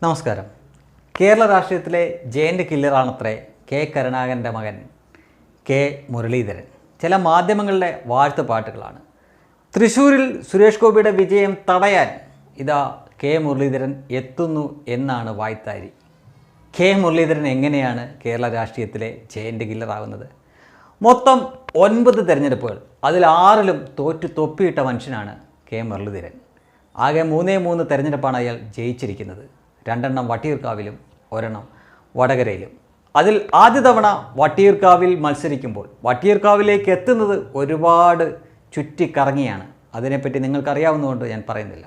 നമസ്കാരം. കേരള രാഷ്ട്രീയത്തിലെ giant കില്ലറാണത്രേ K കരുണാകരൻ്റെ മകൻ കെ മുരളീധരൻ. ചില മാധ്യമങ്ങളുടെ വാഴ്ത്തുപാട്ടുകളാണ്. തൃശ്ശൂരിൽ സുരേഷ് ഗോപിയുടെ വിജയം തടയാൻ ഇതാ കെ മുരളീധരൻ എത്തുന്നു എന്നാണ് വായ്ത്താരി. കെ മുരളീധരൻ എങ്ങനെയാണ് കേരള രാഷ്ട്രീയത്തിലെ ജയൻ്റ് കില്ലറാകുന്നത്? മൊത്തം 9 തെരഞ്ഞെടുപ്പുകൾ, അതിൽ 6ലും തോറ്റു തൊപ്പിയിട്ട മനുഷ്യനാണ് കെ മുരളീധരൻ. ആകെ 3 തെരഞ്ഞെടുപ്പാണ് അയാൾ ജയിച്ചിരിക്കുന്നത്. 2 വട്ടിയൂർക്കാവിലും 1 വടകരയിലും. അതിൽ ആദ്യ തവണ വട്ടിയൂർക്കാവിൽ മത്സരിക്കുമ്പോൾ വട്ടിയൂർക്കാവിലേക്ക് എത്തുന്നത് ഒരുപാട് ചുറ്റിക്കറങ്ങിയാണ്. അതിനെപ്പറ്റി നിങ്ങൾക്കറിയാവുന്നതുകൊണ്ട് ഞാൻ പറയുന്നില്ല.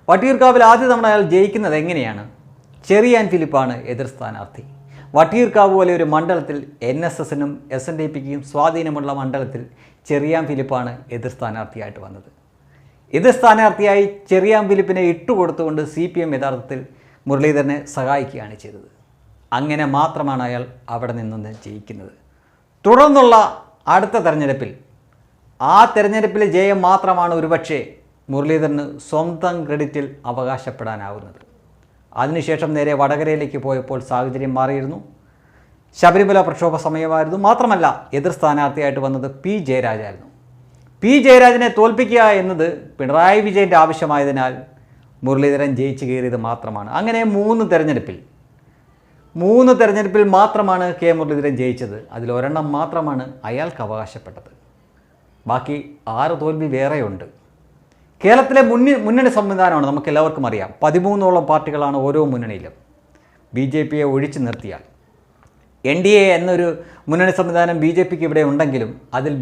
വട്ടിയൂർക്കാവിൽ ആദ്യ തവണ അയാൾ ജയിക്കുന്നത് എങ്ങനെയാണ്? ചെറിയാൻ ഫിലിപ്പാണ് എതിർ സ്ഥാനാർത്ഥി. വട്ടിയൂർക്കാവ് പോലെ ഒരു മണ്ഡലത്തിൽ NSSനും SNDPക്കും സ്വാധീനമുള്ള മണ്ഡലത്തിൽ ചെറിയാൻ ഫിലിപ്പാണ് എതിർ സ്ഥാനാർത്ഥിയായിട്ട് വന്നത്. എതിർ സ്ഥാനാർത്ഥിയായി ചെറിയാൻ ഫിലിപ്പിനെ ഇട്ടുകൊടുത്തുകൊണ്ട് CPM യഥാർത്ഥത്തിൽ മുരളീധരനെ സഹായിക്കുകയാണ് ചെയ്തത്. അങ്ങനെ മാത്രമാണ് അയാൾ അവിടെ നിന്ന് ജയിക്കുന്നത്. തുടർന്നുള്ള അടുത്ത തെരഞ്ഞെടുപ്പിൽ ആ തെരഞ്ഞെടുപ്പിലെ ജയം മാത്രമാണ് ഒരുപക്ഷെ മുരളീധരന് സ്വന്തം ക്രെഡിറ്റിൽ അവകാശപ്പെടാനാവുന്നത്. അതിനുശേഷം നേരെ വടകരയിലേക്ക് പോയപ്പോൾ സാഹചര്യം മാറിയിരുന്നു. ശബരിമല പ്രക്ഷോഭ സമയമായിരുന്നു. മാത്രമല്ല എതിർ സ്ഥാനാർത്ഥിയായിട്ട് വന്നത് P. ജയരാജായിരുന്നു. P. ജയരാജനെ തോൽപ്പിക്കുക എന്നത് പിണറായി വിജയൻ്റെ ആവശ്യമായതിനാൽ മുരളീധരൻ ജയിച്ചു കയറിയത് മാത്രമാണ്. അങ്ങനെ 3 തെരഞ്ഞെടുപ്പിൽ മാത്രമാണ് കെ മുരളീധരൻ ജയിച്ചത്. അതിൽ 1 മാത്രമാണ് അയാൾക്ക് അവകാശപ്പെട്ടത്. ബാക്കി 6 തോൽവി വേറെയുണ്ട്. കേരളത്തിലെ മുന്നണി സംവിധാനമാണ് നമുക്കെല്ലാവർക്കും അറിയാം. 13ഓളം പാർട്ടികളാണ് ഓരോ മുന്നണിയിലും. BJPയെ ഒഴിച്ചു നിർത്തിയാൽ NDA എന്നൊരു മുന്നണി സംവിധാനം BJPക്ക് ഇവിടെ ഉണ്ടെങ്കിലും അതിൽ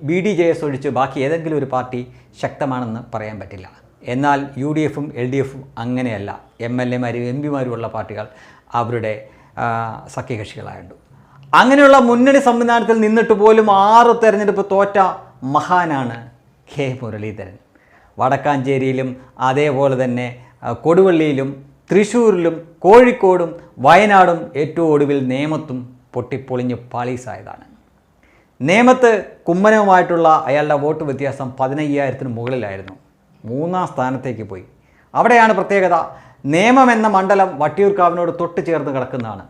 BDJS ഒഴിച്ച് ബാക്കി ഏതെങ്കിലും ഒരു പാർട്ടി ശക്തമാണെന്ന് പറയാൻ പറ്റില്ല. എന്നാൽ UDFും LDFും അങ്ങനെയല്ല. MLAമാരും MP മാരും ഉള്ള പാർട്ടികൾ അവരുടെ സഖ്യകക്ഷികളായുണ്ട്. അങ്ങനെയുള്ള മുന്നണി സംവിധാനത്തിൽ നിന്നിട്ട് പോലും 6 തെരഞ്ഞെടുപ്പ് തോറ്റ മഹാനാണ് കെ മുരളീധരൻ. വടക്കാഞ്ചേരിയിലും അതേപോലെ തന്നെ കൊടുവള്ളിയിലും തൃശ്ശൂരിലും കോഴിക്കോടും വയനാടും ഏറ്റവും ഒടുവിൽ നേമത്തും പൊട്ടിപ്പൊളിഞ്ഞ് പാളീസായതാണ്. നേമത്ത് കുമ്മനവുമായിട്ടുള്ള അയാളുടെ വോട്ട് വ്യത്യാസം 15,000-ന് മുകളിലായിരുന്നു. 3ാം സ്ഥാനത്തേക്ക് പോയി. അവിടെയാണ് പ്രത്യേകത. നേമം എന്ന മണ്ഡലം വട്ടിയൂർക്കാവിനോട് തൊട്ട് ചേർന്ന് കിടക്കുന്നതാണ്.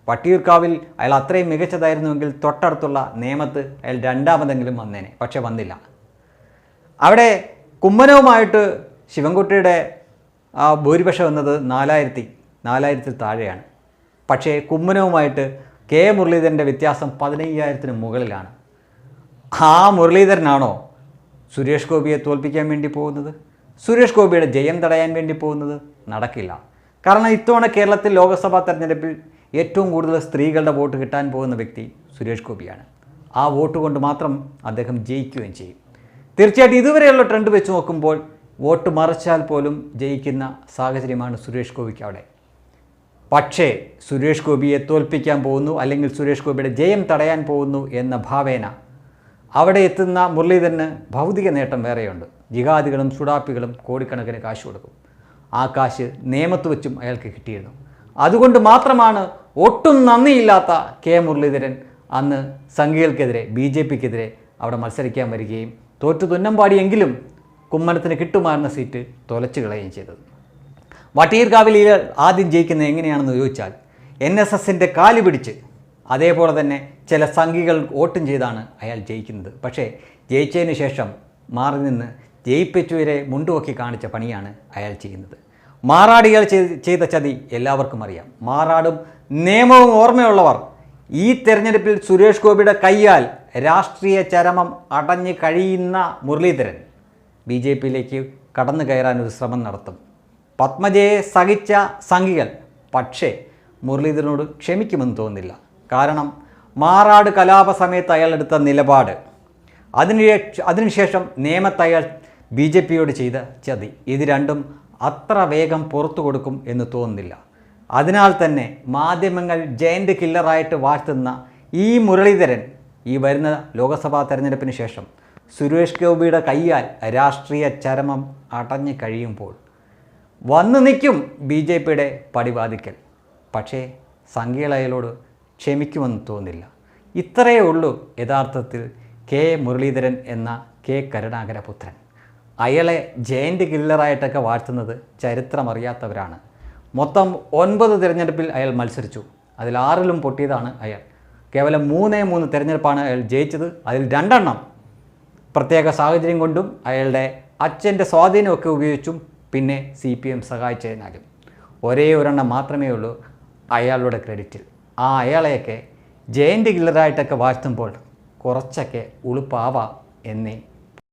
വട്ടിയൂർക്കാവിൽ അയാൾ അത്രയും മികച്ചതായിരുന്നുവെങ്കിൽ തൊട്ടടുത്തുള്ള നേമത്ത് അയാൾ 2ാമതെങ്കിലും വന്നേനെ. പക്ഷെ വന്നില്ല. അവിടെ കുമ്മനവുമായിട്ട് ശിവൻകുട്ടിയുടെ ഭൂരിപക്ഷം എന്നത് 4,000-ൽ താഴെയാണ്. പക്ഷേ കുമ്മനവുമായിട്ട് കെ മുരളീധരൻ്റെ വ്യത്യാസം 15,000-ന് മുകളിലാണ്. ആ മുരളീധരനാണോ സുരേഷ് ഗോപിയെ തോൽപ്പിക്കാൻ വേണ്ടി പോകുന്നത്? സുരേഷ് ഗോപിയുടെ ജയം തടയാൻ വേണ്ടി പോകുന്നത്? നടക്കില്ല. കാരണം ഇത്തവണ കേരളത്തിൽ ലോക്സഭാ തെരഞ്ഞെടുപ്പിൽ ഏറ്റവും കൂടുതൽ സ്ത്രീകളുടെ വോട്ട് കിട്ടാൻ പോകുന്ന വ്യക്തി സുരേഷ് ഗോപിയാണ്. ആ വോട്ട് കൊണ്ട് മാത്രം അദ്ദേഹം ജയിക്കുകയും ചെയ്യും. തീർച്ചയായിട്ടും ഇതുവരെയുള്ള ട്രെൻഡ് വെച്ച് നോക്കുമ്പോൾ വോട്ട് മറിച്ചാൽ പോലും ജയിക്കുന്ന സാഹചര്യമാണ് സുരേഷ് ഗോപിക്ക് അവിടെ. പക്ഷേ സുരേഷ് ഗോപിയെ തോൽപ്പിക്കാൻ പോകുന്നു, അല്ലെങ്കിൽ സുരേഷ് ഗോപിയുടെ ജയം തടയാൻ പോകുന്നു എന്ന ഭാവേന അവിടെ എത്തുന്ന മുരളീധരന് ഭൗതിക നേട്ടം വേറെയുണ്ട്. ജിഹാദികളും സുഡാപ്പികളും കോടിക്കണക്കിന് കാശ് കൊടുക്കും. ആ കാശ് നേമത്ത് വെച്ചും അയാൾക്ക് കിട്ടിയിരുന്നു. അതുകൊണ്ട് മാത്രമാണ് ഒട്ടും നന്ദിയില്ലാത്ത കെ മുരളീധരൻ അന്ന് സംഘികൾക്കെതിരെ BJPക്കെതിരെ അവിടെ മത്സരിക്കാൻ വരികയും തോറ്റു തുന്നമ്പാടിയെങ്കിലും കുമ്മനത്തിന് കിട്ടുമായിരുന്ന സീറ്റ് തൊലച്ചു കളയുകയും ചെയ്തത്. വട്ടിയൂർക്കാവിൽ ആദ്യം ജയിക്കുന്നത് എങ്ങനെയാണെന്ന് ചോദിച്ചാൽ NSSൻ്റെ കാല് പിടിച്ച്, അതേപോലെ തന്നെ ചില സംഘികൾ വോട്ടും ചെയ്താണ് അയാൾ ജയിക്കുന്നത്. പക്ഷേ ജയിച്ചതിന് ശേഷം മാറി നിന്ന് ജയിപ്പിച്ചുവരെ മുണ്ടുപൊക്കി കാണിച്ച പണിയാണ് അയാൾ ചെയ്യുന്നത്. മാറാടികൾ ചെയ്ത ചതി എല്ലാവർക്കും അറിയാം. മാറാടും നിയമവും ഓർമ്മയുള്ളവർ ഈ തെരഞ്ഞെടുപ്പിൽ സുരേഷ് ഗോപിയുടെ കയ്യാൽ രാഷ്ട്രീയ ചരമം അടഞ്ഞു കഴിയുന്ന മുരളീധരൻ BJPയിലേക്ക് കടന്നു കയറാൻ ഒരു ശ്രമം നടത്തും. പത്മജയെ സഹിച്ച സംഘികൾ പക്ഷേ മുരളീധരനോട് ക്ഷമിക്കുമെന്ന് തോന്നുന്നില്ല. കാരണം മാറാട് കലാപ സമയത്ത് അയാൾ എടുത്ത നിലപാട്, അതിനുശേഷം നേമത്ത് അയാൾ BJPയോട് ചെയ്ത ചതി, ഇത് രണ്ടും അത്ര വേഗം പുറത്തു കൊടുക്കും എന്ന് തോന്നുന്നില്ല. അതിനാൽ തന്നെ മാധ്യമങ്ങൾ ജയൻ്റ് കില്ലറായിട്ട് വാഴ്ത്തുന്ന ഈ മുരളീധരൻ ഈ വരുന്ന ലോക്സഭാ തെരഞ്ഞെടുപ്പിന് ശേഷം സുരേഷ് ഗോപിയുടെ കയ്യാൽ രാഷ്ട്രീയ ചരമം അടഞ്ഞു കഴിയുമ്പോൾ വന്നു നിൽക്കും BJPയുടെ പടിവാതിക്കൽ. പക്ഷേ സംഘികൾ അയാളോട് ക്ഷമിക്കുമെന്ന് തോന്നില്ല. ഇത്രയേ ഉള്ളൂ യഥാർത്ഥത്തിൽ കെ മുരളീധരൻ എന്ന കെ കരുണാകരപുത്രൻ. അയാളെ ജയൻ്റ് കില്ലറായിട്ടൊക്കെ വാഴ്ത്തുന്നത് ചരിത്രമറിയാത്തവരാണ്. മൊത്തം 9 തിരഞ്ഞെടുപ്പിൽ അയാൾ മത്സരിച്ചു. അതിൽ 6ലും പൊട്ടിയതാണ് അയാൾ. കേവലം 3 തിരഞ്ഞെടുപ്പാണ് അയാൾ ജയിച്ചത്. അതിൽ 2 പ്രത്യേക സാഹചര്യം കൊണ്ടും അയാളുടെ അച്ഛൻ്റെ സ്വാധീനമൊക്കെ ഉപയോഗിച്ചും പിന്നെ CPM സഹായിച്ചതിനാലും. ഒരേ ഒരെണ്ണം മാത്രമേ ഉള്ളൂ അയാളുടെ ക്രെഡിറ്റിൽ. ആ അയാളെയൊക്കെ ജയൻ്റ് കില്ലറായിട്ടൊക്കെ വാഴ്ത്തുമ്പോൾ കുറച്ചൊക്കെ ഉളുപ്പാവാം എന്നേ